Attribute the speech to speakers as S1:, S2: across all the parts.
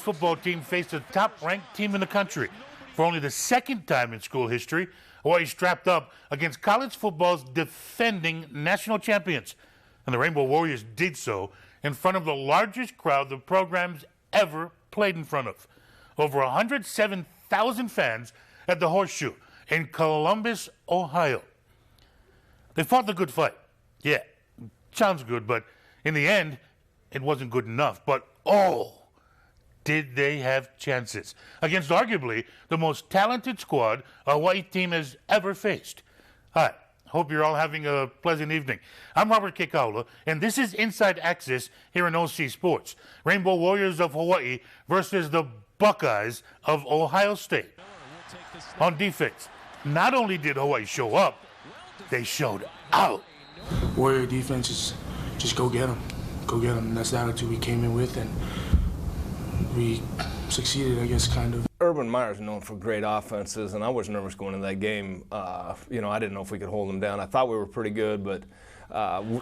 S1: football team faced a top-ranked team in the country. For only the second time in school history, Hawaii strapped up against college football's defending national champions. And the Rainbow Warriors did so in front of the largest crowd the program's ever played in front of. Over 107,000 fans at the Horseshoe in Columbus, Ohio. They fought the good fight. Yeah, sounds good, but in the end, it wasn't good enough. But did they have chances against arguably the most talented squad a Hawaii team has ever faced. Hi, hope you're all having a pleasant evening. I'm Robert Kekaula, and this is Inside Access here in OC Sports. Rainbow Warriors of Hawaii versus the Buckeyes of Ohio State. On defense, not only did Hawaii show up, they showed out.
S2: Warrior defense is just go get them. Go get them. And that's the attitude we came in with, and we succeeded, I guess, kind of.
S3: Urban Meyer's known for great offenses, and I was nervous going into that game. I didn't know if we could hold them down. I thought we were pretty good, but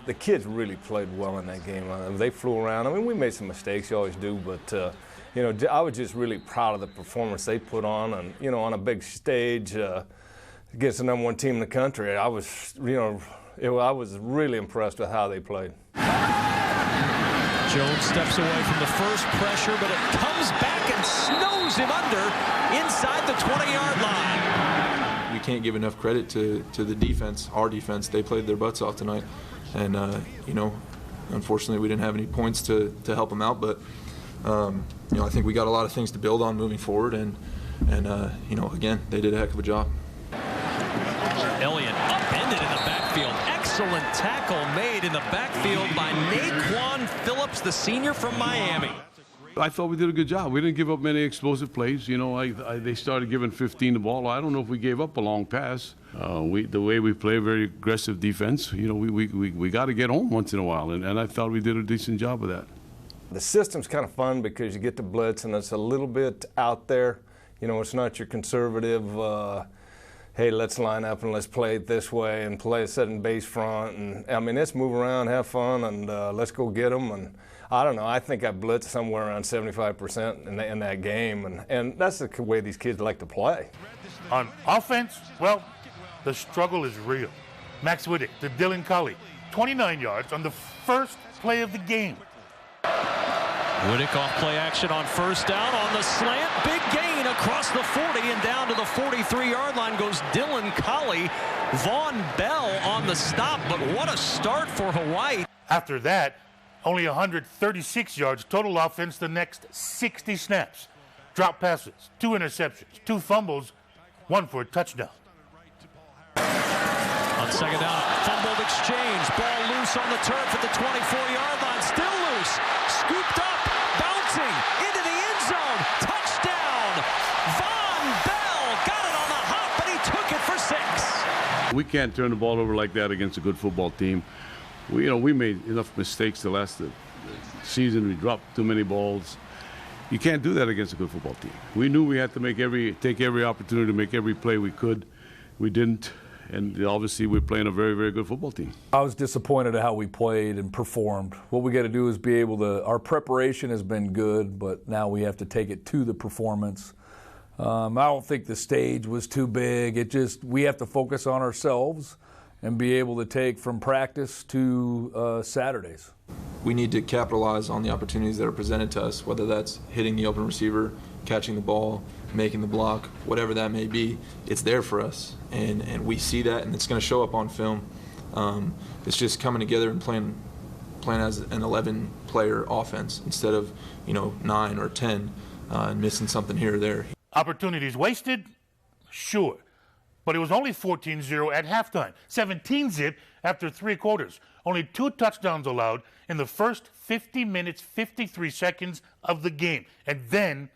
S3: the kids really played well in that game. They flew around. I mean, we made some mistakes, you always do, but I was just really proud of the performance they put on, and on a big stage against the number one team in the country. I was really impressed with how they played.
S4: Jones steps away from the first pressure, but it comes back and snows him under inside the 20-yard line.
S5: We can't give enough credit to the defense, our defense. They played their butts off tonight, and unfortunately we didn't have any points to help them out. But I think we got a lot of things to build on moving forward, and again, they did a heck of a job.
S4: Elliott upended in the backfield. Excellent tackle made in the backfield by Naquan Phillips, the senior from Miami.
S6: I thought we did a good job. We didn't give up many explosive plays. They started giving 15 the ball. I don't know if we gave up a long pass. The way we play very aggressive defense, we got to get home once in a while, and I thought we did a decent job of that.
S3: The system's kind of fun because you get to blitz, and it's a little bit out there. It's not your conservative, hey, let's line up and let's play it this way and play a set in base front. And I mean, let's move around, have fun, and let's go get them. And I don't know, I think I blitzed somewhere around 75% in that game. And that's the way these kids like to play.
S1: On offense, well, the struggle is real. Max Wittek to Dylan Collie, 29 yards on the first play of the game.
S4: Wittek off play action on first down on the slant. Big gain across the 40 and down to the 43-yard line goes Dylan Collie. Vaughn Bell on the stop, but what a start for Hawaii.
S1: After that, only 136 yards total offense the next 60 snaps. Drop passes, 2 interceptions, 2 fumbles, 1 for a touchdown.
S4: On second down, fumbled exchange. Ball loose on the turf at the 24-yard line. Still loose. Scooped up. Bouncing into the end zone. Touchdown. Vaughn Bell got it on the hop, but he took it for 6.
S6: We can't turn the ball over like that against a good football team. We made enough mistakes the last season. We dropped too many balls. You can't do that against a good football team. We knew we had to take every opportunity to make every play we could. We didn't. And obviously, we're playing a very, very good football team.
S7: I was disappointed at how we played and performed. What we got to do is be able to. Our preparation has been good, but now we have to take it to the performance. I don't think the stage was too big. We have to focus on ourselves and be able to take from practice to Saturdays.
S5: We need to capitalize on the opportunities that are presented to us, whether that's hitting the open receiver, catching the ball, making the block, whatever that may be. It's there for us, and we see that, and it's going to show up on film. It's just coming together and playing as an 11-player offense instead of 9 or 10 and missing something here or there.
S1: Opportunities wasted? Sure. But it was only 14-0 at halftime, 17-zip after 3 quarters. Only 2 touchdowns allowed in the first 50 minutes, 53 seconds of the game. And then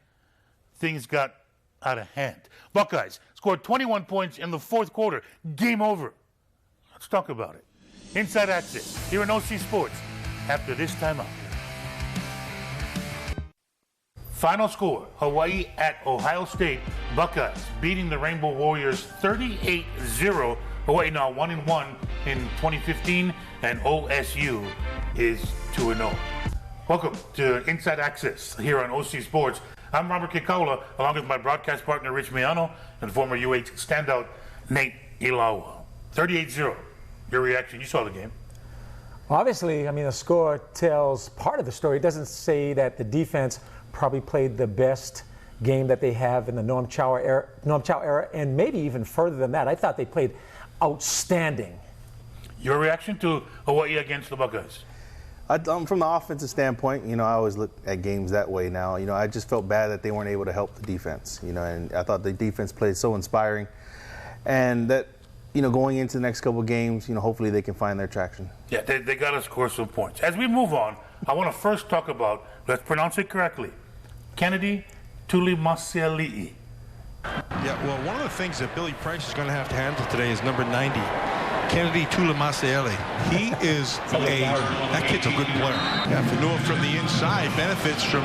S1: things got out of hand. Buckeyes scored 21 points in the fourth quarter. Game over. Let's talk about it. Inside Access here in OC Sports after this timeout. Final score, Hawaii at Ohio State. Buckeyes beating the Rainbow Warriors 38-0. Hawaii now 1-1 in 2015, and OSU is 2-0. Welcome to Inside Access here on OC Sports. I'm Robert Kikaula, along with my broadcast partner Rich Miano and former UH standout Nate Ilawa. 38-0. Your reaction? You saw the game.
S8: Obviously, I mean, the score tells part of the story. It doesn't say that the defense probably played the best game that they have in the Norm Chow era, and maybe even further than that. I thought they played outstanding. Your reaction to Hawaii against the Buckeyes?
S9: From the offensive standpoint, I always look at games that way now. I just felt bad that they weren't able to help the defense, and I thought the defense played so inspiring. And that, going into the next couple of games, hopefully they can find their traction.
S1: Yeah, they got to score some points. As we move on, I want to first talk about, let's pronounce it correctly, Kennedy Tulimasiali'i.
S10: Yeah, well, one of the things that Billy Price is going to have to handle today is number 90, Kennedy Tulimasiali'i. That kid's a good player. Yeah, Fanua from the inside benefits from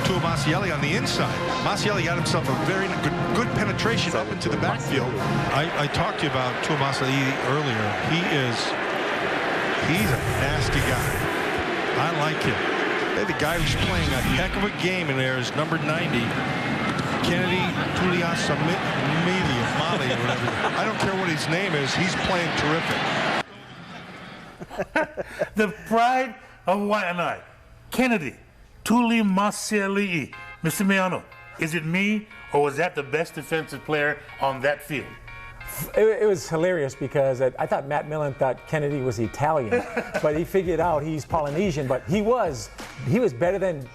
S10: Tulimasiali'i on the inside. Masiali'i got himself a very good penetration up into the backfield. I talked to you about Tulimasiali'i earlier. He's a nasty guy. I like him. The guy who's playing a heck of a game in there is number 90, Kennedy Tuliasamili or Mali or whatever. I don't care what his name is. He's playing terrific.
S1: The pride of Waianae, Kennedy Tulimasiali'i. Mr. Miano, is it me or was that the best defensive player on that field?
S8: It was hilarious because I thought Matt Millen thought Kennedy was Italian, but he figured out he's Polynesian. But he was better than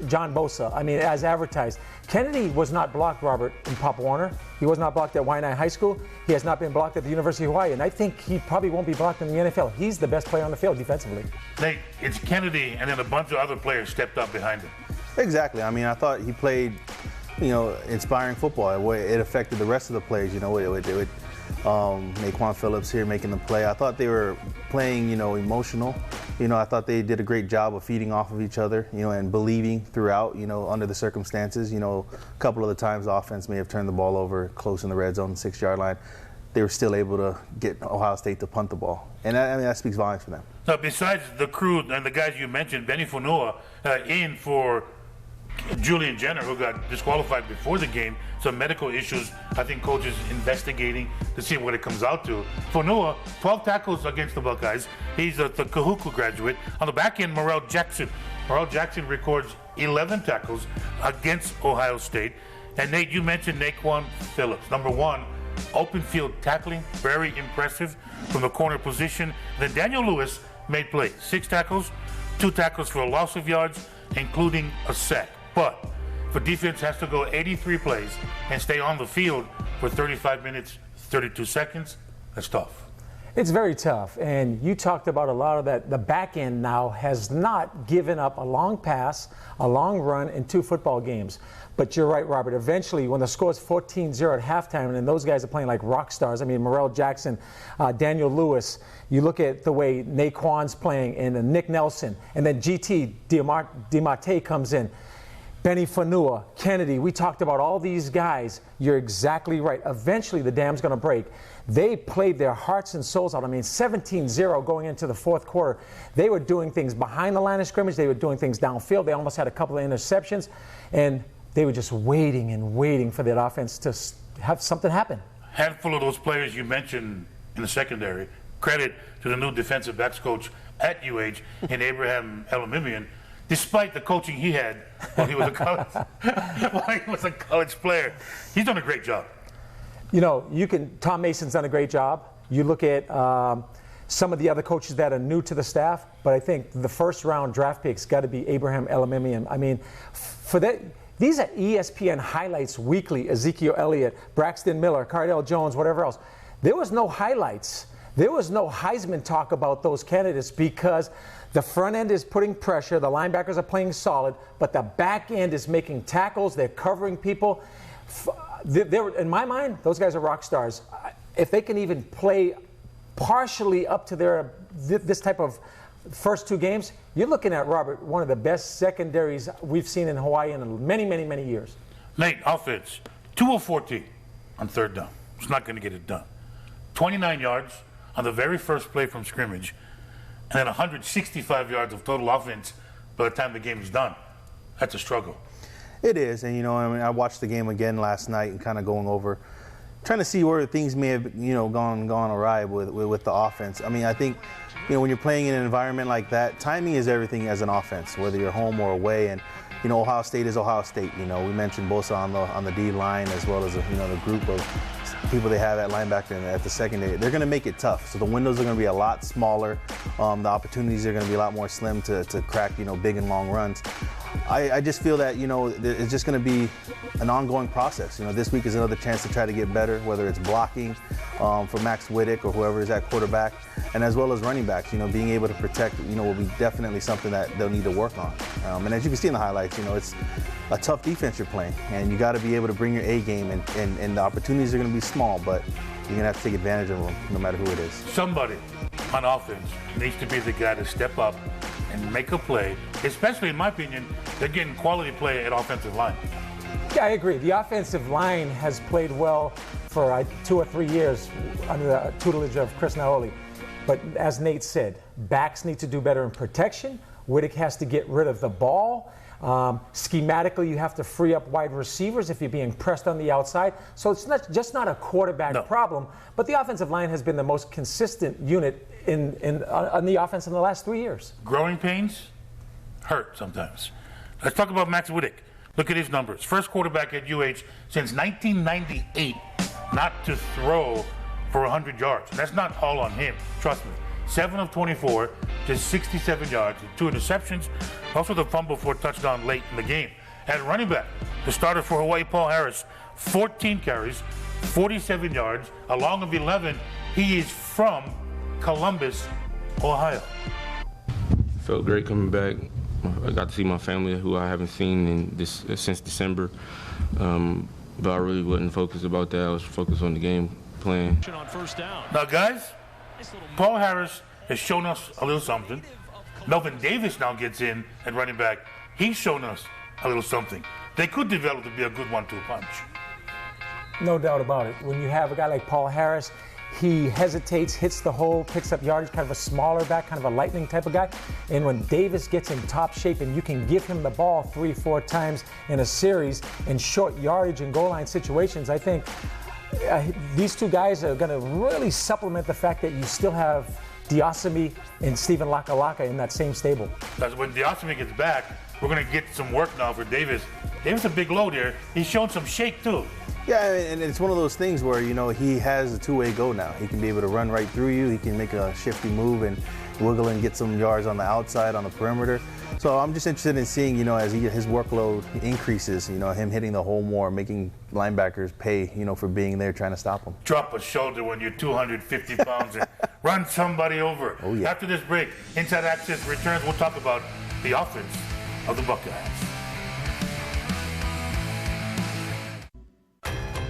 S8: John Bosa. I mean, as advertised. Kennedy was not blocked, Robert, in Pop Warner. He was not blocked at Waianae High School. He has not been blocked at the University of Hawaii, and I think he probably won't be blocked in the NFL. He's the best player on the field defensively.
S1: Nate, it's Kennedy, and then a bunch of other players stepped up behind him.
S9: Exactly. I mean, I thought he played, inspiring football. It affected the rest of the players. With Naquan Phillips here making the play. I thought they were playing, emotional. I thought they did a great job of feeding off of each other, and believing throughout, under the circumstances. A couple of the times the offense may have turned the ball over close in the red zone, 6-yard line. They were still able to get Ohio State to punt the ball. And that speaks volumes for them.
S1: Now, besides the crew and the guys you mentioned, Benny Fanua in for Julian Jenner, who got disqualified before the game, some medical issues. I think coach is investigating to see what it comes out to. Fanua, 12 tackles against the Buckeyes. He's the Kahuku graduate. On the back end, Morrell Jackson. Morrell Jackson records 11 tackles against Ohio State. And Nate, you mentioned Naquan Phillips. Number 1, open field tackling, very impressive from the corner position. Then Daniel Lewis made plays. 6 tackles, 2 tackles for a loss of yards, including a sack. But if a defense has to go 83 plays and stay on the field for 35 minutes, 32 seconds, that's tough.
S8: It's very tough. And you talked about a lot of that. The back end now has not given up a long pass, a long run in 2 football games. But you're right, Robert. Eventually, when the score is 14-0 at halftime, and those guys are playing like rock stars. I mean, Morrell Jackson, Daniel Lewis. You look at the way Naquan's playing, and Nick Nelson, and then GT Diamate comes in. Benny Fanua, Kennedy, we talked about all these guys. You're exactly right. Eventually, the dam's going to break. They played their hearts and souls out. I mean, 17-0 going into the fourth quarter. They were doing things behind the line of scrimmage. They were doing things downfield. They almost had a couple of interceptions. And they were just waiting and waiting for that offense to have something happen.
S1: Handful of those players you mentioned in the secondary, credit to the new defensive backs coach at UH in Abraham Elamimian. Despite the coaching he had while he was a college player, he's done a great job.
S8: Tom Mason's done a great job. You look at some of the other coaches that are new to the staff, but I think the first round draft pick's got to be Abraham Elamimian. I mean, for that, these are ESPN highlights weekly. Ezekiel Elliott, Braxton Miller, Cardell Jones, whatever else. There was no highlights. There was no Heisman talk about those candidates because the front end is putting pressure, the linebackers are playing solid, but the back end is making tackles, they're covering people. In my mind, those guys are rock stars. If they can even play partially up to this type of first 2 games, you're looking at, Robert, one of the best secondaries we've seen in Hawaii in many, many, many years.
S1: Nate, offense, 2 of 14 on 3rd down. It's not going to get it done. 29 yards on the very first play from scrimmage, and then 165 yards of total offense by the time the game is done. That's a struggle.
S9: It is, and I mean, I watched the game again last night and kind of going over, trying to see where things may have, gone awry with the offense. I mean, I think, when you're playing in an environment like that, timing is everything as an offense, whether you're home or away. And Ohio State is Ohio State. We mentioned Bosa on the D line, as well as the group of people they have at linebacker and at the secondary. They're going to make it tough. So the windows are going to be a lot smaller. The opportunities are going to be a lot more slim to crack big and long runs. I just feel that it's just going to be an ongoing process. This week is another chance to try to get better, whether it's blocking for Max Wittick or whoever is at quarterback, and as well as running backs. Being able to protect will be definitely something that they'll need to work on. And as you can see in the highlights, it's a tough defense you're playing, and you got to be able to bring your A game, and the opportunities are going to be small, but you're going to have to take advantage of them no matter who it is.
S1: Somebody on offense needs to be the guy to step up and make a play, especially in my opinion, they're getting quality play at offensive line.
S8: Yeah, I agree. The offensive line has played well for 2 or 3 years under the tutelage of Chris Naoli. But as Nate said, backs need to do better in protection. Wittick has to get rid of the ball. Schematically, you have to free up wide receivers if you're being pressed on the outside. So it's not a quarterback problem, but the offensive line has been the most consistent unit on the offense in the last 3 years.
S1: Growing pains hurt sometimes. Let's talk about Max Wittick. Look at his numbers. First quarterback at UH since 1998 not to throw for 100 yards. That's not all on him, trust me. 7 of 24, just 67 yards, 2 interceptions, also the fumble for a touchdown late in the game. At running back, the starter for Hawaii, Paul Harris, 14 carries, 47 yards, along with 11. He is from Columbus, Ohio.
S11: Felt great coming back. I got to see my family, who I haven't seen since December. But I really wasn't focused about that. I was focused on the game plan.
S1: Now, guys, Paul Harris has shown us a little something. Melvin Davis now gets in at running back. He's shown us a little something. They could develop to be a good 1-2 punch.
S8: No doubt about it. When you have a guy like Paul Harris, he hesitates, hits the hole, picks up yardage, kind of a smaller back, kind of a lightning type of guy. And when Davis gets in top shape and you can give him the ball 3-4 times in a series in short yardage and goal line situations, I think these two guys are going to really supplement the fact that you still have Diosemy and Stephen Lakalaka in that same stable.
S1: Because when Diosemy gets back, we're going to get some work now for Davis. Davis is a big load here. He's shown some shake too.
S9: Yeah, and it's one of those things where, he has a two-way go now. He can be able to run right through you. He can make a shifty move and wiggle and get some yards on the outside, on the perimeter. So I'm just interested in seeing, as his workload increases, him hitting the hole more, making linebackers pay, for being there trying to stop him.
S1: Drop a shoulder when you're 250 pounds and run somebody over.
S9: Oh, yeah.
S1: After this break, Inside Access returns. We'll talk about the offense of the Buckeyes.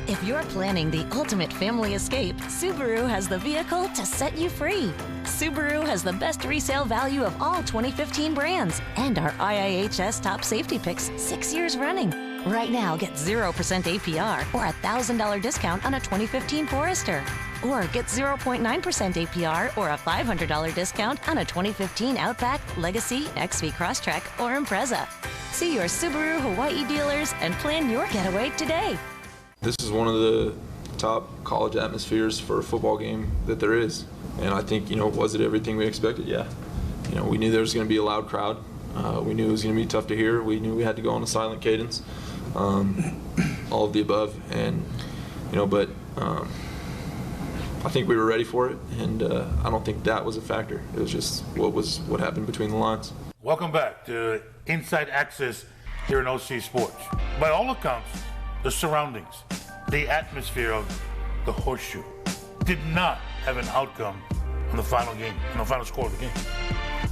S12: If you're planning the ultimate family escape, Subaru has the vehicle to set you free. Subaru has the best resale value of all 2015 brands and our IIHS top safety picks 6 years running. Right now, get 0% APR or a $1,000 discount on a 2015 Forester. Or get 0.9% APR or a $500 discount on a 2015 Outback, Legacy, XV Crosstrek, or Impreza. See your Subaru Hawaii dealers and plan your getaway today.
S5: This is one of the top college atmospheres for a football game that there is. And I think, was it everything we expected? Yeah. We knew there was going to be a loud crowd. We knew it was going to be tough to hear. We knew we had to go on a silent cadence. All of the above. And, but I think we were ready for it. And I don't think that was a factor. It was just what happened between the lines.
S1: Welcome back to Inside Access here in OC Sports. By all accounts, the surroundings, the atmosphere of the Horseshoe did not have an outcome on the final game, on the final score of the game.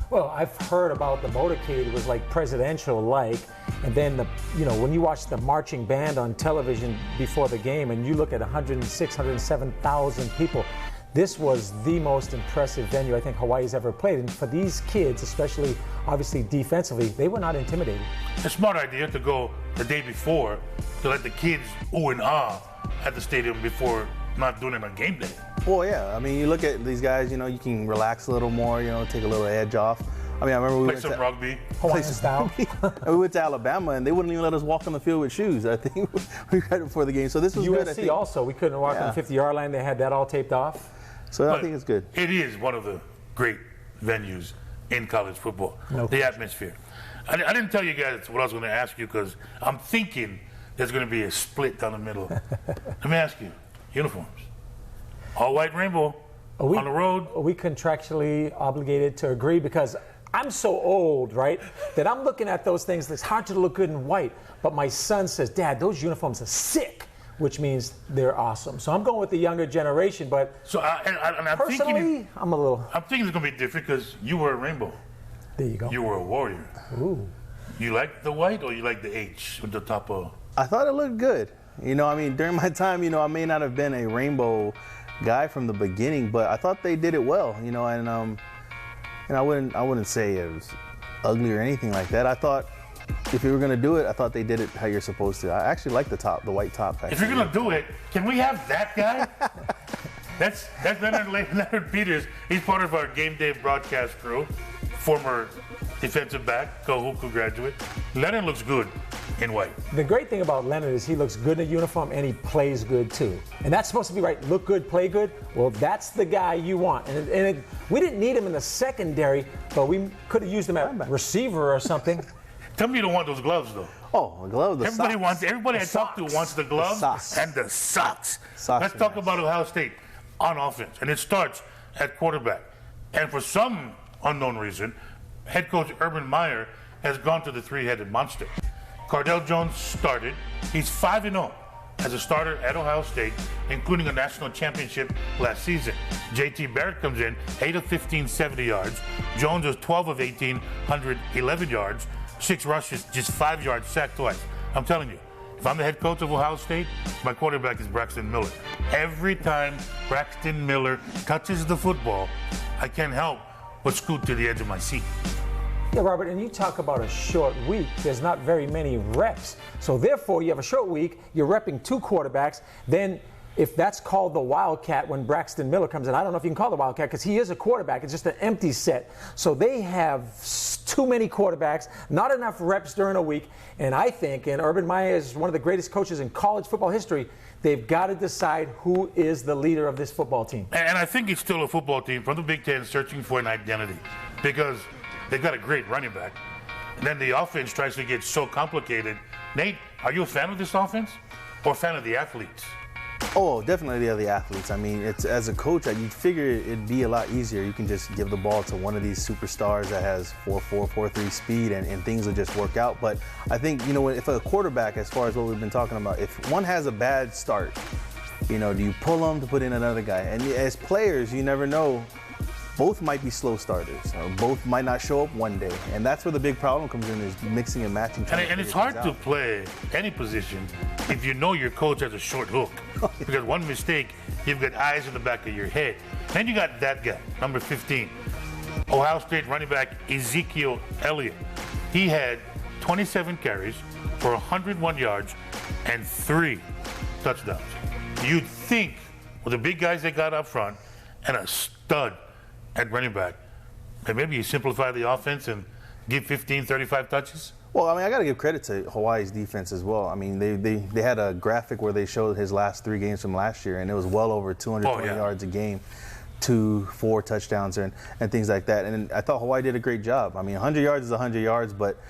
S8: Well, I've heard about the motorcade. It was like presidential-like, and then when you watch the marching band on television before the game, and you look at 106, 107,000 people, this was the most impressive venue I think Hawaii's ever played. And for these kids, especially obviously defensively, they were not intimidated.
S1: A smart idea to go the day before to let the kids ooh and ah at the stadium before not doing it on game day.
S9: Well, yeah. I mean, you look at these guys, you can relax a little more, take a little edge off. I mean, I remember we
S1: Play
S9: went
S1: some
S9: to
S1: rugby.
S8: Hawaiian style.
S9: we went to Alabama, and they wouldn't even let us walk on the field with shoes. I think right before the game. So this was good. I
S8: USC
S9: think.
S8: also, we couldn't walk on the 50-yard line. They had that all taped off.
S9: So
S1: But
S9: I think it's good.
S1: It is one of the great venues in college football.
S8: No
S1: the
S8: question.
S1: atmosphere. I didn't tell you guys what I was going to ask you because I'm thinking there's going to be a split down the middle. Let me ask you, uniforms. All white rainbow on the road.
S8: Are we contractually obligated to agree? Because I'm so old, right, that I'm looking at those things. It's hard to look good in white. But my son says, Dad, those uniforms are sick, which means they're awesome. So I'm going with the younger generation. But
S1: So I'm
S8: personally,
S1: thinking,
S8: I'm a little.
S1: I'm thinking it's going to be different because you were a rainbow.
S8: There you go.
S1: You were a warrior.
S8: Ooh.
S1: You like the white or you like the H with the top of?
S9: I thought it looked good. You know, I mean, during my time, you know, I may not have been a rainbow guy from the beginning, but I thought they did it well. You know, and I wouldn't say it was ugly or anything like that. I thought if you were gonna do it, I thought they did it how you're supposed to. I actually like the white top.
S1: If you're gonna do it, can we have that guy? That's Leonard Peters. He's part of our game day broadcast crew. Former defensive back, Kahuku graduate. Leonard looks good in white.
S8: The great thing about Leonard is he looks good in a uniform and he plays good too. And that's supposed to be right. Look good, play good. Well, that's the guy you want. And we didn't need him in the secondary, but we could have used him at receiver or something.
S1: Tell me you don't want those gloves though.
S9: Oh, the gloves.
S1: Everybody I talk to wants the gloves and the socks. Let's talk about Ohio State on offense, and it starts at quarterback. And for some unknown reason, head coach Urban Meyer has gone to the three-headed monster. Cardell Jones started. He's 5-0 as a starter at Ohio State, including a national championship last season. J.T. Barrett comes in, 8 of 15, 70 yards. Jones was 12 of 18, 111 yards, 6 rushes, just 5 yards, sacked twice. I'm telling you, if I'm the head coach of Ohio State, my quarterback is Braxton Miller. Every time Braxton Miller touches the football, I can't help but scoot to the edge of my seat.
S8: Yeah, Robert, and you talk about a short week. There's not very many reps. So therefore, you have a short week, you're repping 2 quarterbacks. Then if that's called the Wildcat when Braxton Miller comes in, I don't know if you can call it the Wildcat because he is a quarterback. It's just an empty set. So they have too many quarterbacks, not enough reps during a week. And I think, and Urban Meyer is one of the greatest coaches in college football history, they've got to decide who is the leader of this football team.
S1: And I think it's still a football team from the Big Ten searching for an identity because they've got a great running back. And then the offense tries to get so complicated. Nate, are you a fan of this offense or a fan of the athletes?
S9: Oh, definitely the other athletes. I mean, it's as a coach, you'd figure it'd be a lot easier. You can just give the ball to one of these superstars that has 4.4, 4.3 speed, and things will just work out. But I think, you know, if a quarterback, as far as what we've been talking about, if one has a bad start, you know, do you pull them to put in another guy? And as players, you never know. Both might be slow starters, or both might not show up one day. And that's where the big problem comes in, is mixing and matching.
S1: And it's hard to play any position if you know your coach has a short hook. Because one mistake, you've got eyes in the back of your head. Then you got that guy, number 15, Ohio State running back Ezekiel Elliott. He had 27 carries for 101 yards and 3 touchdowns. You'd think with the big guys they got up front and a stud at running back, and maybe you simplify the offense and give 15, 35 touches?
S9: Well, I mean, I got to give credit to Hawaii's defense as well. I mean, they had a graphic where they showed his last 3 games from last year, and it was well over 220 yards a game, 2-4 touchdowns, and things like that. And I thought Hawaii did a great job. I mean, 100 yards is 100 yards, but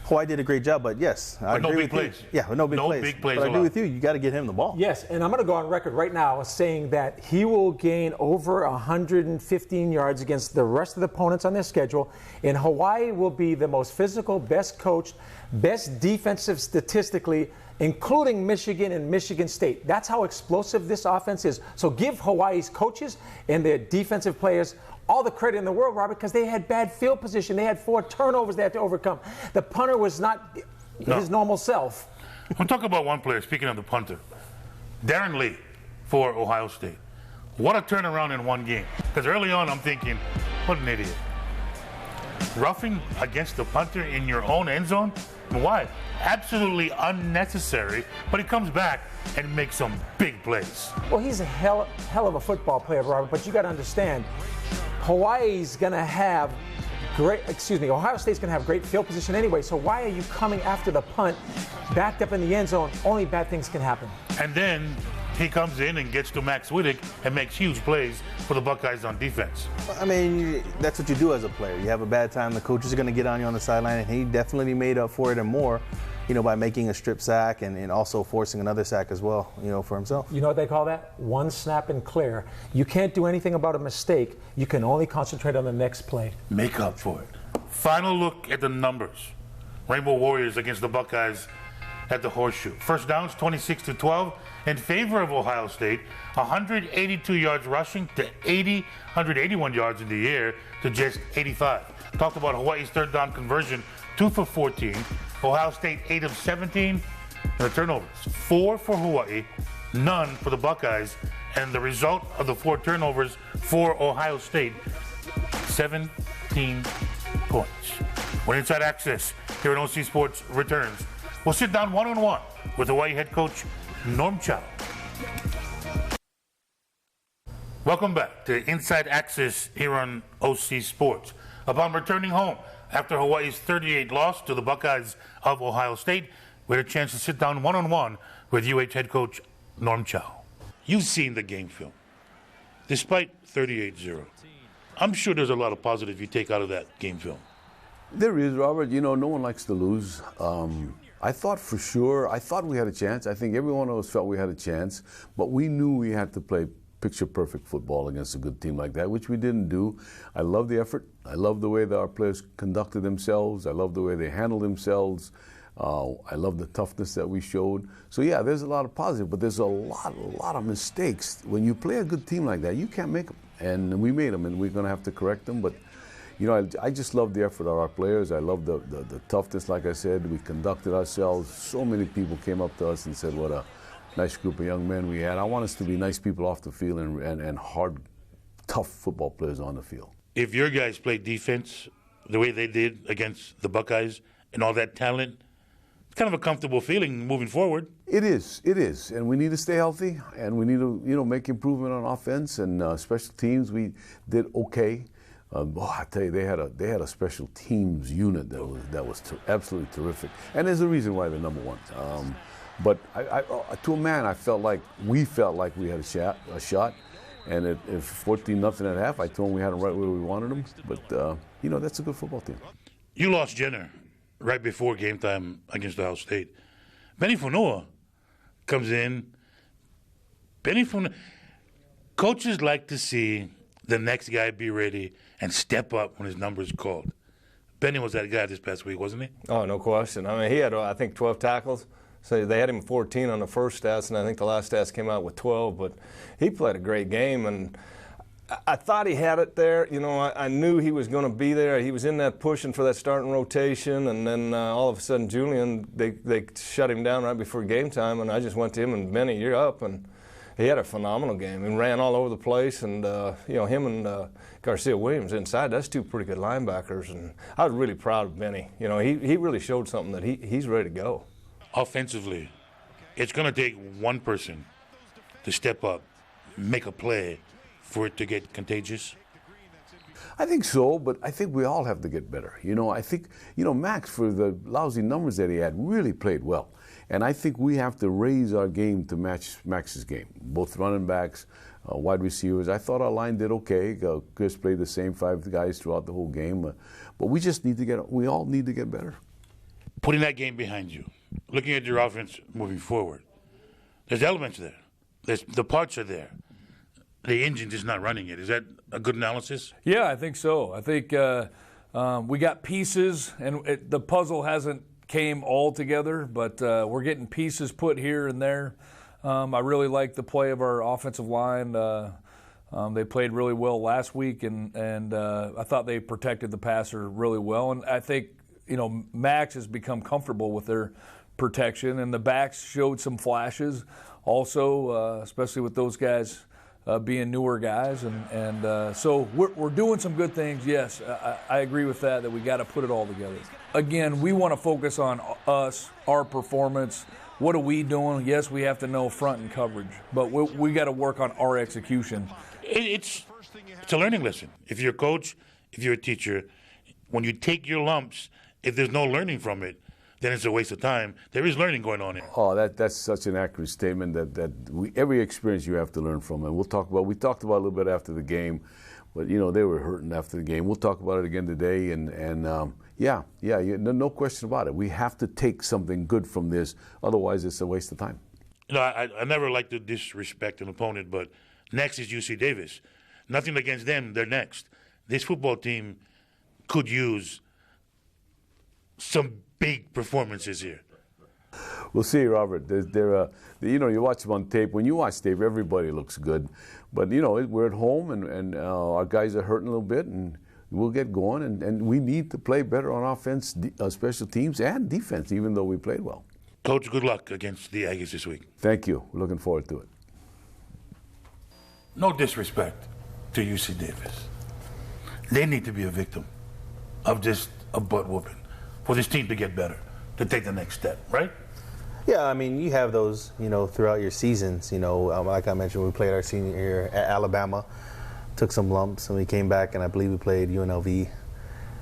S9: Hawaii did a great job. But yes, I agree with you. Yeah, with no big plays. But I agree with you. You got to get him the ball.
S8: Yes, and I'm going to go on record right now saying that he will gain over 115 yards against the rest of the opponents on their schedule. And Hawaii will be the most physical, best coached, best defensive statistically, including Michigan and Michigan State. That's how explosive this offense is. So give Hawaii's coaches and their defensive players all the credit in the world, Robert, because they had bad field position. They had 4 turnovers they had to overcome. The punter was not his normal self.
S1: I'm talking about one player, speaking of the punter. Darren Lee for Ohio State. What a turnaround in one game. Because early on I'm thinking, what an idiot. Roughing against the punter in your own end zone? Why? Absolutely unnecessary, but he comes back and makes some big plays.
S8: Well, he's a hell of a football player, Robert, but you got to understand, Hawaii's going to have Ohio State's going to have great field position anyway, so why are you coming after the punt, backed up in the end zone? Only bad things can happen.
S1: And then he comes in and gets to Max Wittek and makes huge plays for the Buckeyes on defense.
S9: I mean, that's what you do as a player. You have a bad time, the coach is going to get on you on the sideline, and he definitely made up for it and more, by making a strip sack and also forcing another sack as well, for himself.
S8: You know what they call that? One snap and clear. You can't do anything about a mistake. You can only concentrate on the next play.
S1: Make up for it. Final look at the numbers. Rainbow Warriors against the Buckeyes at the Horseshoe. First downs, 26-12 in favor of Ohio State. 182 yards rushing to 181 yards in the air to just 85. Talked about Hawaii's third down conversion, 2 for 14. Ohio State 8 of 17. And the turnovers, 4 for Hawaii, none for the Buckeyes. And the result of the 4 turnovers for Ohio State, 17 points. When Inside Access here at OC Sports returns, we'll sit down one-on-one with Hawaii head coach Norm Chow. Welcome back to Inside Access here on OC Sports. Upon returning home after Hawaii's 38 loss to the Buckeyes of Ohio State, we had a chance to sit down one-on-one with UH head coach Norm Chow. You've seen the game film. Despite 38-0, I'm sure there's a lot of positive you take out of that game film.
S6: There is, Robert. No one likes to lose. I thought we had a chance. I think every one of us felt we had a chance, but we knew we had to play picture-perfect football against a good team like that, which we didn't do. I love the effort. I love the way that our players conducted themselves. I love the way they handled themselves. I love the toughness that we showed. So yeah, there's a lot of positive, but there's a lot of mistakes. When you play a good team like that, you can't make them. And we made them, and we're going to have to correct them. But I just love the effort of our players. I love the toughness, like I said. We conducted ourselves. So many people came up to us and said, what a nice group of young men we had. I want us to be nice people off the field and hard, tough football players on the field.
S1: If your guys played defense the way they did against the Buckeyes and all that talent, it's kind of a comfortable feeling moving forward.
S6: It is, and we need to stay healthy, and we need to, make improvement on offense and special teams. We did okay. I tell you, they had a special teams unit that was absolutely terrific, and there's a reason why they're number one. But to a man, we felt like we had a shot, and at 14-0 at half, I told them we had them right where we wanted them. But that's a good football team.
S1: You lost Jenner right before game time against Ohio State. Benny Fonua comes in. Coaches like to see the next guy be ready and step up when his number is called. Benny was that guy this past week, wasn't he?
S3: Oh, no question. I mean, he had, I think, 12 tackles. So they had him 14 on the first stats, and I think the last stats came out with 12. But he played a great game, and I thought he had it there. I knew he was going to be there. He was in that pushing for that starting rotation, and then all of a sudden, Julian, they shut him down right before game time, and I just went to him and, Benny, you're up. And he had a phenomenal game. He ran all over the place, and him and Garcia Williams inside, that's 2 pretty good linebackers, and I was really proud of Benny. He really showed something that he's ready to go.
S1: Offensively, it's going to take one person to step up, make a play for it to get contagious.
S6: I think so, but I think we all have to get better. I think, Max, for the lousy numbers that he had, really played well. And I think we have to raise our game to match Max's game, both running backs, wide receivers. I thought our line did okay. Chris played the same 5 guys throughout the whole game. But we just we all need to get better.
S1: Putting that game behind you, looking at your offense moving forward, there's elements there. The parts are there. The engine just not running it. Is that a good analysis?
S7: Yeah, I think so. I think we got pieces, and the puzzle hasn't came all together, but we're getting pieces put here and there. I really like the play of our offensive line. They played really well last week, and I thought they protected the passer really well. And I think, Max has become comfortable with their protection, and the backs showed some flashes also, especially with those guys being newer guys. And so we're doing some good things, yes. I agree with that we got to put it all together. Again, we want to focus on us, our performance. What are we doing? Yes, we have to know front and coverage, but we got to work on our execution.
S1: It's a learning lesson. If you're a coach, if you're a teacher, when you take your lumps, if there's no learning from it, then it's a waste of time. There is learning going on here.
S6: Oh, that's such an accurate statement that every experience you have to learn from. And we talked about it a little bit after the game, but they were hurting after the game. We'll talk about it again today. No question about it. We have to take something good from this. Otherwise, it's a waste of time.
S1: I never like to disrespect an opponent, but next is UC Davis. Nothing against them. They're next. This football team could use some big performances here.
S6: We'll see, Robert. You watch them on tape. When you watch tape, everybody looks good. But, we're at home, and our guys are hurting a little bit, and we'll get going. And we need to play better on offense, special teams, and defense, even though we played well.
S1: Coach, good luck against the Aggies this week.
S6: Thank you. We're looking forward to it.
S1: No disrespect to UC Davis. They need to be a victim of just a butt whooping for this team to get better, to take the next step, right?
S9: Yeah, I mean, you have those, throughout your seasons. Like I mentioned, we played our senior year at Alabama, took some lumps, and we came back, and I believe we played UNLV,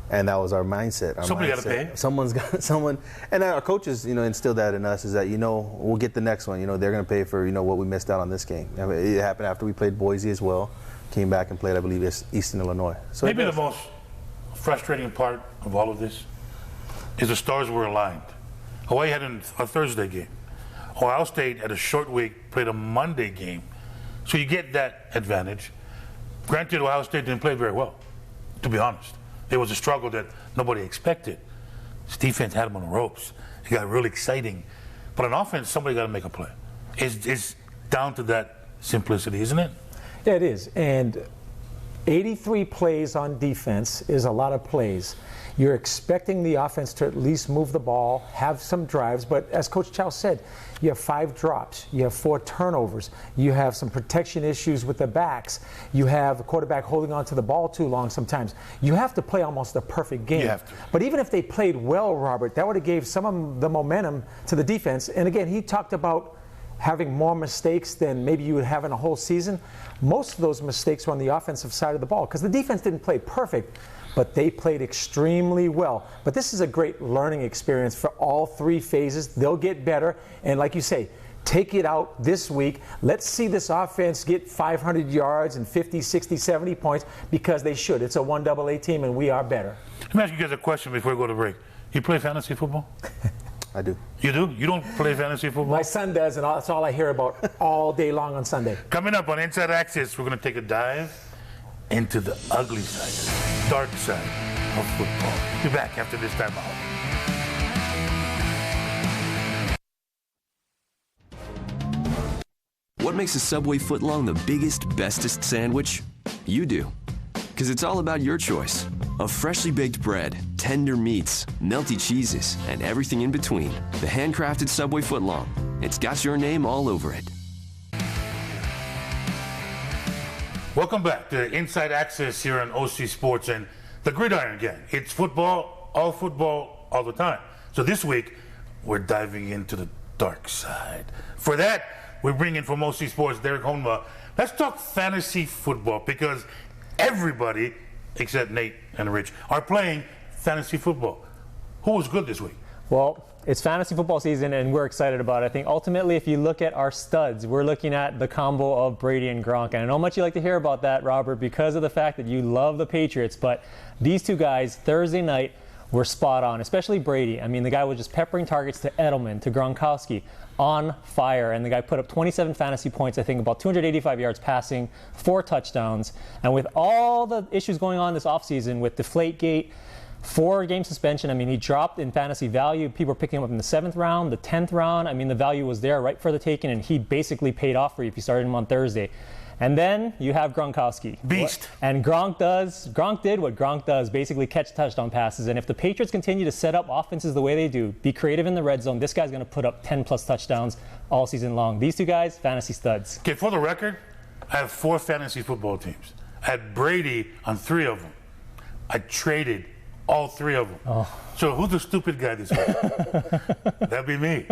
S9: and that was our mindset.
S1: Somebody got to pay.
S9: Someone's got someone, and our coaches, instilled that in us, is that we'll get the next one. They're going to pay for what we missed out on this game. I mean, it happened after we played Boise as well. Came back and played, I believe, Eastern Illinois. So
S1: maybe the most frustrating part of all of this is the stars were aligned. Hawaii had a Thursday game. Ohio State had a short week, played a Monday game. So you get that advantage. Granted, Ohio State didn't play very well, to be honest. It was a struggle that nobody expected. This defense had them on the ropes. It got really exciting. But on offense, somebody got to make a play. It's down to that simplicity, isn't it?
S8: Yeah, it is. And 83 plays on defense is a lot of plays. You're expecting the offense to at least move the ball, have some drives, but as Coach Chow said, you have 5 drops, you have 4 turnovers, you have some protection issues with the backs, you have a quarterback holding on to the ball too long sometimes. You have to play almost a perfect game.
S1: You have to.
S8: But even if they played well, Robert, that would have gave some of the momentum to the defense. And again, he talked about having more mistakes than maybe you would have in a whole season. Most of those mistakes were on the offensive side of the ball because the defense didn't play perfect, but they played extremely well. But this is a great learning experience for all 3 phases. They'll get better. And like you say, take it out this week. Let's see this offense get 500 yards and 50, 60, 70 points because they should. It's a 1AA team, and we are better.
S1: Let me ask you guys a question before we go to break. You play fantasy football?
S9: I do.
S1: You do? You don't play fantasy football?
S8: My son does, and that's all I hear about all day long on Sunday.
S1: Coming up on Inside Access, we're going to take a dive into the ugly side, dark side of football. Be back after this time out.
S13: What makes a Subway footlong the biggest, bestest sandwich? You do. Because it's all about your choice of freshly baked bread, tender meats, melty cheeses, and everything in between. The handcrafted Subway footlong. It's got your name all over it.
S1: Welcome back to Inside Access here on OC Sports and the Gridiron Gang. It's football all the time. So this week, we're diving into the dark side. For that, we bring in from OC Sports, Derek Honma. Let's talk fantasy football because everybody, except Nate and Rich, are playing fantasy football. Who was good this week?
S14: Well, it's fantasy football season, and we're excited about it. I think ultimately, if you look at our studs, we're looking at the combo of Brady and Gronk. And I know how much you like to hear about that, Robert, because of the fact that you love the Patriots. But these 2 guys, Thursday night, were spot on, especially Brady. I mean, the guy was just peppering targets to Edelman, to Gronkowski, on fire. And the guy put up 27 fantasy points, I think about 285 yards passing, 4 touchdowns. And with all the issues going on this offseason with Deflategate, 4-game suspension. I mean, he dropped in fantasy value. People were picking him up in the 7th round, the 10th round. I mean, the value was there right for the taking, and he basically paid off for you if you started him on Thursday. And then you have Gronkowski.
S1: Beast.
S14: And Gronk did what Gronk does, basically catch touchdown passes. And if the Patriots continue to set up offenses the way they do, be creative in the red zone, this guy's going to put up 10-plus touchdowns all season long. These 2 guys, fantasy studs.
S1: Okay, for the record, I have 4 fantasy football teams. I had Brady on 3 of them. I traded all 3 of them.
S14: Oh.
S1: So who's the stupid guy this week? That'd be me.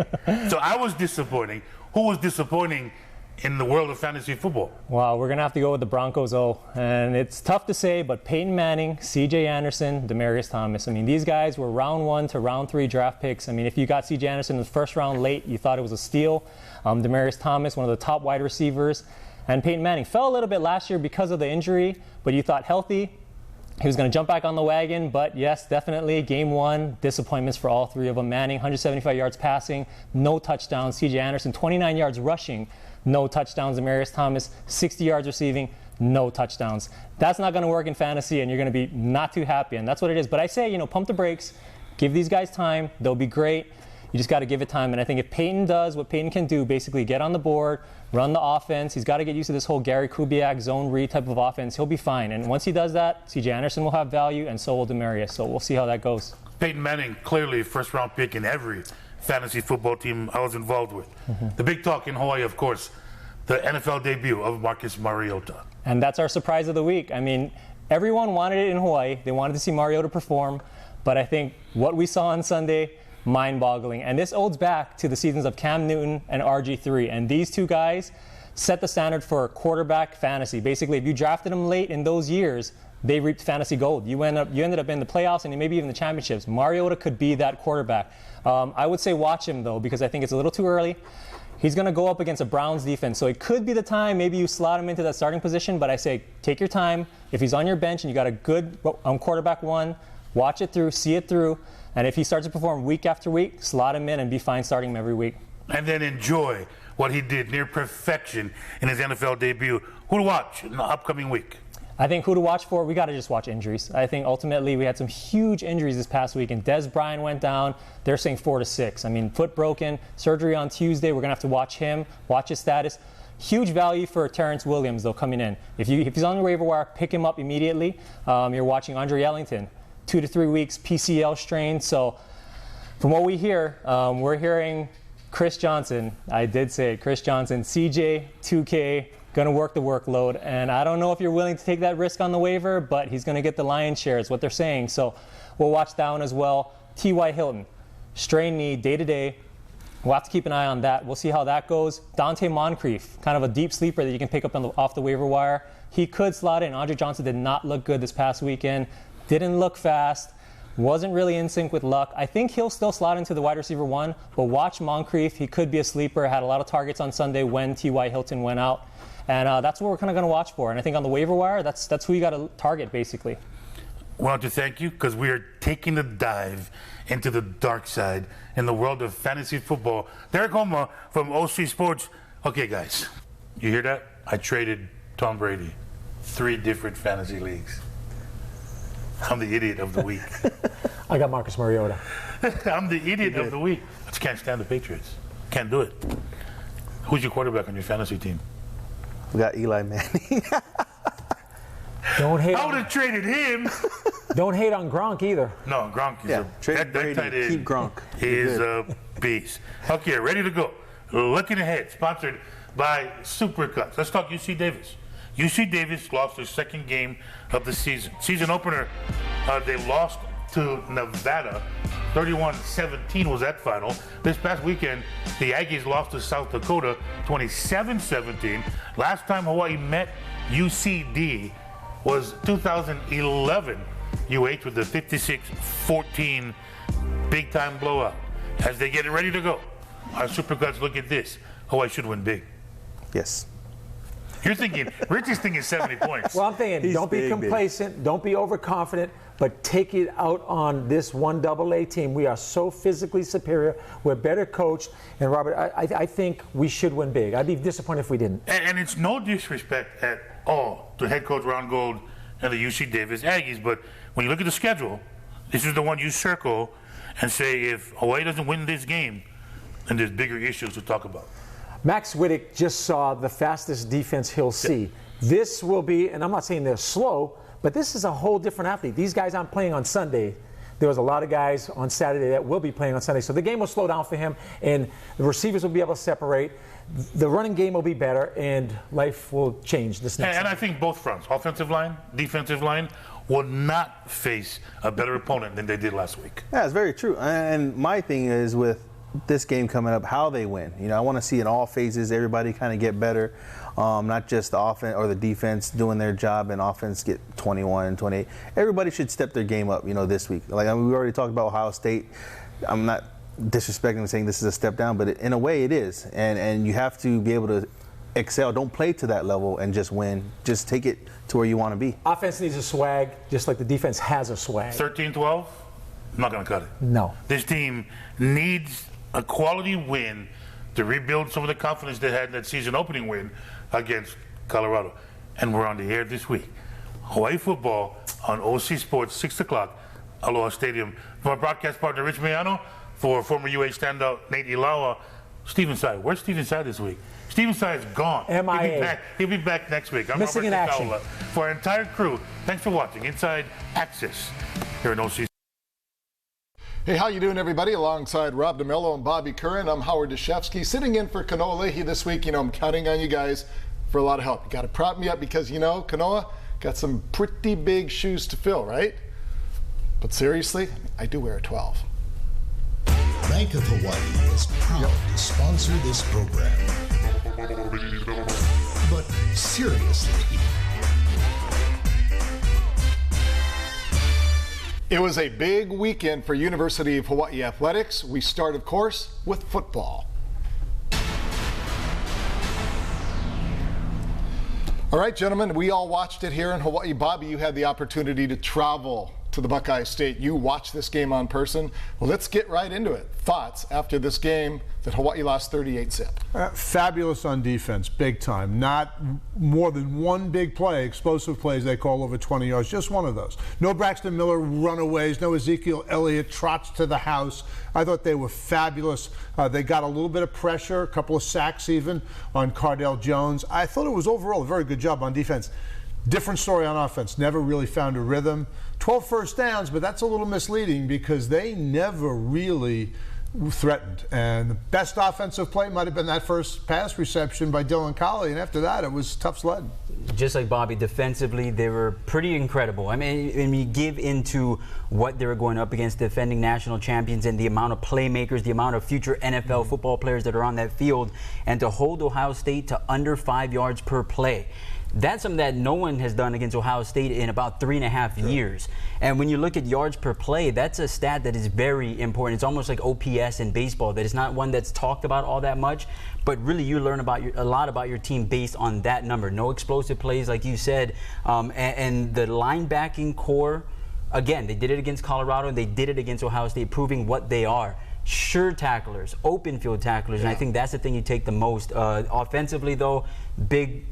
S1: So I was disappointing. Who was disappointing in the world of fantasy football?
S14: Wow, we're going to have to go with the Broncos, and it's tough to say, but Peyton Manning, C.J. Anderson, Demaryius Thomas. I mean, these guys were round 1 to round 3 draft picks. I mean, if you got C.J. Anderson in the first round late, you thought it was a steal. Demaryius Thomas, one of the top wide receivers. And Peyton Manning fell a little bit last year because of the injury, but you thought healthy. He was going to jump back on the wagon, but yes, definitely, game 1, disappointments for all 3 of them. Manning, 175 yards passing, no touchdowns. C.J. Anderson, 29 yards rushing, no touchdowns. Demaryius Thomas, 60 yards receiving, no touchdowns. That's not going to work in fantasy, and you're going to be not too happy, and that's what it is. But I say, pump the brakes, give these guys time. They'll be great. You just got to give it time. And I think if Peyton does what Peyton can do, basically get on the board, run the offense, he's got to get used to this whole Gary Kubiak zone read type of offense. He'll be fine. And once he does that, C.J. Anderson will have value, and so will Demaryius. So we'll see how that goes.
S1: Peyton Manning, clearly first-round pick in every fantasy football team I was involved with. The big talk in Hawaii, of course, the NFL debut of Marcus Mariota.
S14: And that's our surprise of the week. I mean, everyone wanted it in Hawaii. They wanted to see Mariota perform. But I think what we saw on Sunday, mind-boggling. And this owes back to the seasons of Cam Newton and RG3. And these two guys set the standard for quarterback fantasy. Basically, if you drafted them late in those years, they reaped fantasy gold. You ended up in the playoffs and maybe even the championships. Mariota could be that quarterback. I would say watch him, though, because I think it's a little too early. He's going to go up against a Browns defense, so it could be the time maybe you slot him into that starting position, but I say take your time. If he's on your bench and you got a good quarterback 1, watch it through, see it through, and if he starts to perform week after week, slot him in and be fine starting him every week.
S1: And then enjoy what he did near perfection in his NFL debut. Who to watch in the upcoming week?
S14: I think who to watch for, we got to just watch injuries. I think ultimately we had some huge injuries this past week, and Des Bryant went down. They're saying 4 to 6. I mean, foot broken, surgery on Tuesday. We're going to have to watch him, watch his status. Huge value for Terrence Williams, though, coming in. If he's on the waiver wire, pick him up immediately. You're watching Andre Ellington, 2 to 3 weeks, PCL strain. So from what we hear, we're hearing Chris Johnson. I did say it, Chris Johnson, CJ, 2K, going to work the workload. And I don't know if you're willing to take that risk on the waiver, but he's going to get the lion's share is what they're saying. So we'll watch that one as well. T.Y. Hilton, strained knee, day-to-day. We'll have to keep an eye on that. We'll see how that goes. Dante Moncrief, kind of a deep sleeper that you can pick up off the waiver wire. He could slot in. Andre Johnson did not look good this past weekend. Didn't look fast. Wasn't really in sync with Luck. I think he'll still slot into the wide receiver 1, but watch Moncrief. He could be a sleeper. Had a lot of targets on Sunday when T.Y. Hilton went out. And that's what we're kind of going to watch for. And I think on the waiver wire, that's who you got to target, basically.
S1: I want to thank you because we are taking a dive into the dark side in the world of fantasy football. Derek Homa from OC Sports. Okay, guys, you hear that? I traded Tom Brady 3 different fantasy leagues. I'm the idiot of the week.
S8: I got Marcus Mariota.
S1: I'm the idiot of the week. I just can't stand the Patriots. Can't do it. Who's your quarterback on your fantasy team?
S9: We got Eli Manning.
S8: Don't hate.
S1: I would have traded him.
S8: Don't hate on Gronk either.
S1: No, Gronk is
S9: trade Brady.
S1: Keep
S9: Gronk.
S1: He is a beast. Okay, ready to go. Looking ahead, sponsored by Supercuts. Let's talk UC Davis. UC Davis lost their second game of the season. Season opener, they lost to Nevada. 31-17 was that final. This past weekend, the Aggies lost to South Dakota 27-17. Last time Hawaii met UCD was 2011. UH with the 56-14 big-time blowout. As they get ready to go, our Supercuts look at this. Hawaii should win big.
S9: Yes.
S1: You're thinking, Rich is thinking 70 points.
S8: Well, I'm thinking, don't be complacent, don't be overconfident, but take it out on this 1AA team. We are so physically superior. We're better coached. And, Robert, I think we should win big. I'd be disappointed if we didn't.
S1: And it's no disrespect at all to head coach Ron Gold and the UC Davis Aggies, but when you look at the schedule, this is the one you circle and say if Hawaii doesn't win this game, then there's bigger issues to talk about.
S8: Max Wittek just saw the fastest defense he'll see. This will be, and I'm not saying they're slow, but this is a whole different athlete. These guys aren't playing on Sunday. There was a lot of guys on Saturday that will be playing on Sunday. So the game will slow down for him, and the receivers will be able to separate. The running game will be better, and life will change this next
S1: And I think both fronts, offensive line, defensive line, will not face a better opponent than they did last week.
S9: Yeah, it's very true. And my thing is with this game coming up, how they win. You know, I want to see in all phases everybody kind of get better, not just the offense or the defense doing their job and offense get 21, 28. Everybody should step their game up, you know, this week. Like, I mean, we already talked about Ohio State. I'm not disrespecting and saying this is a step down, but in a way it is. And you have to be able to excel. Don't play to that level and just win. Just take it to where you want to be.
S8: Offense needs a swag, just like the defense has a swag.
S1: 13-12, I'm not going to cut it.
S8: No.
S1: This team needs a quality win to rebuild some of the confidence they had in that season opening win against Colorado. And we're on the air this week. Hawaii football on OC Sports, 6 o'clock, Aloha Stadium. For our broadcast partner, Rich Miano, for former UA standout Nate Ilawa, Stephen Tsai. Where's Stephen Tsai this week? Stephen Tsai is gone.
S8: MIA.
S1: He'll be back next week. I'm
S8: Missing in
S1: Robert
S8: action.
S1: Kaula. For our entire crew, thanks for watching Inside Access here in OC.
S15: Hey, how you doing, everybody? Alongside Rob DeMello and Bobby Curran, I'm Howard Deshefsky, sitting in for Kanoa Leahy this week. You know, I'm counting on you guys for a lot of help. You got to prop me up because, you know, Kanoa got some pretty big shoes to fill, right? But seriously, I do wear a 12.
S16: Bank of Hawaii is proud to sponsor this program. But seriously,
S15: it was a big weekend for University of Hawaii athletics. We start, of course, with football. All right, gentlemen, we all watched it here in Hawaii. Bobby, you had the opportunity to travel to the Buckeye State. You watched this game on person. Well, let's get right into it. Thoughts after this game that Hawaii lost 38-zip?
S17: Fabulous on defense, big time. Not more than one big play, explosive plays they call over 20 yards, just one of those. No Braxton Miller runaways, no Ezekiel Elliott trots to the house. I thought they were fabulous. They got a little bit of pressure, a couple of sacks even on Cardell Jones. I thought it was overall a very good job on defense. Different story on offense. Never really found a rhythm. 12 first downs, but that's a little misleading because they never really threatened. And the best offensive play might have been that first pass reception by Dylan Collie, and after that, it was tough sledding.
S18: Just like Bobby, defensively, they were pretty incredible. I mean, when you give into what they were going up against, defending national champions, and the amount of playmakers, the amount of future NFL football players that are on that field, and to hold Ohio State to under 5 yards per play. That's something that no one has done against Ohio State in about 3.5 years. And when you look at yards per play, that's a stat that is very important. It's almost like OPS in baseball, that it's not one that's talked about all that much, but really you learn about a lot about your team based on that number. No explosive plays, like you said, and the linebacking core, again, they did it against Colorado and they did it against Ohio State, proving what they are. Sure tacklers, open field tacklers, and I think that's the thing you take the most. Offensively, though, big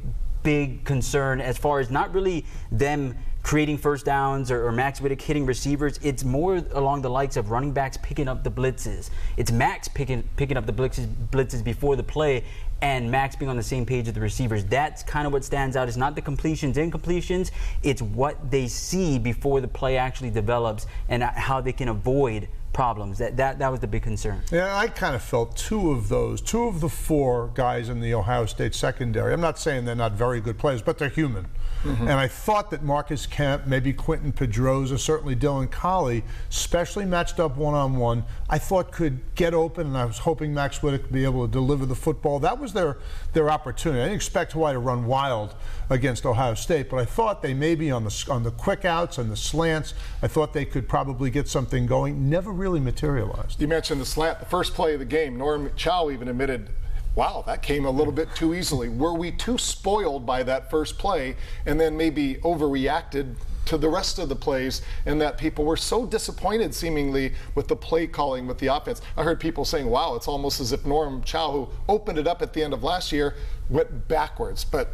S18: concern as far as not really them creating first downs or Max Wittek hitting receivers. It's more along the likes of running backs picking up the blitzes. It's Max picking up the blitzes before the play, and Max being on the same page with the receivers. That's kind of what stands out. It's not the completions, incompletions. It's what they see before the play actually develops and how they can avoid problems. That was the big concern.
S17: Yeah, I kind of felt two of the four guys in the Ohio State secondary. I'm not saying they're not very good players, but they're human. Mm-hmm. And I thought that Marcus Kemp, maybe Quentin Pedroza, certainly Dylan Collie, especially matched up one-on-one, I thought could get open, and I was hoping Max Wittek would be able to deliver the football. That was their opportunity. I didn't expect Hawaii to run wild against Ohio State, but I thought they maybe on the quick outs and the slants, I thought they could probably get something going. Never really materialized.
S15: You mentioned the slant, the first play of the game. Norm Chow even admitted, wow, that came a little bit too easily. Were we too spoiled by that first play and then maybe overreacted to the rest of the plays, and that people were so disappointed seemingly with the play calling with the offense? I heard people saying, wow, it's almost as if Norm Chow, who opened it up at the end of last year, went backwards. But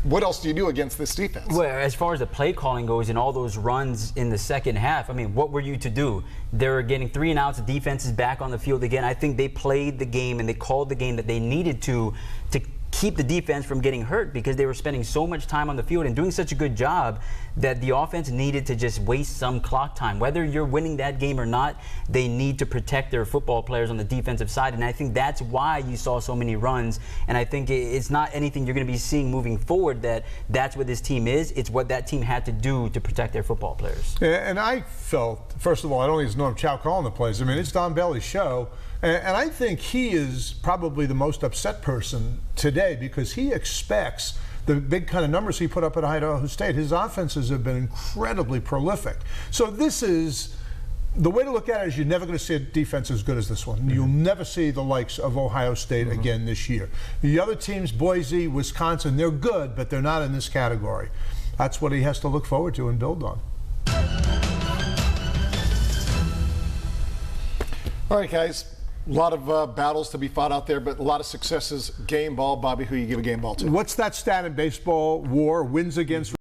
S15: what else do you do against this defense?
S18: Well, as far as the play calling goes and all those runs in the second half, I mean, what were you to do? They were getting 3 and outs. The defense is back on the field again. I think they played the game and they called the game that they needed to keep the defense from getting hurt, because they were spending so much time on the field and doing such a good job that the offense needed to just waste some clock time. Whether you're winning that game or not, they need to protect their football players on the defensive side, and I think that's why you saw so many runs. And I think it's not anything you're going to be seeing moving forward, that's what this team is. It's what that team had to do to protect their football players.
S17: Yeah, and I felt, first of all, I don't think it's Norm Chow calling the plays. I mean, it's Don Bailey's show, And I think he is probably the most upset person today because he expects the big kind of numbers he put up at Idaho State. His offenses have been incredibly prolific. So this is, the way to look at it is you're never going to see a defense as good as this one. You'll never see the likes of Ohio State again this year. The other teams, Boise, Wisconsin, they're good, but they're not in this category. That's what he has to look forward to and build on.
S15: All right, guys. A lot of battles to be fought out there, but a lot of successes. Game ball, Bobby, who you give a game ball to?
S17: What's that stat in baseball? WAR, wins against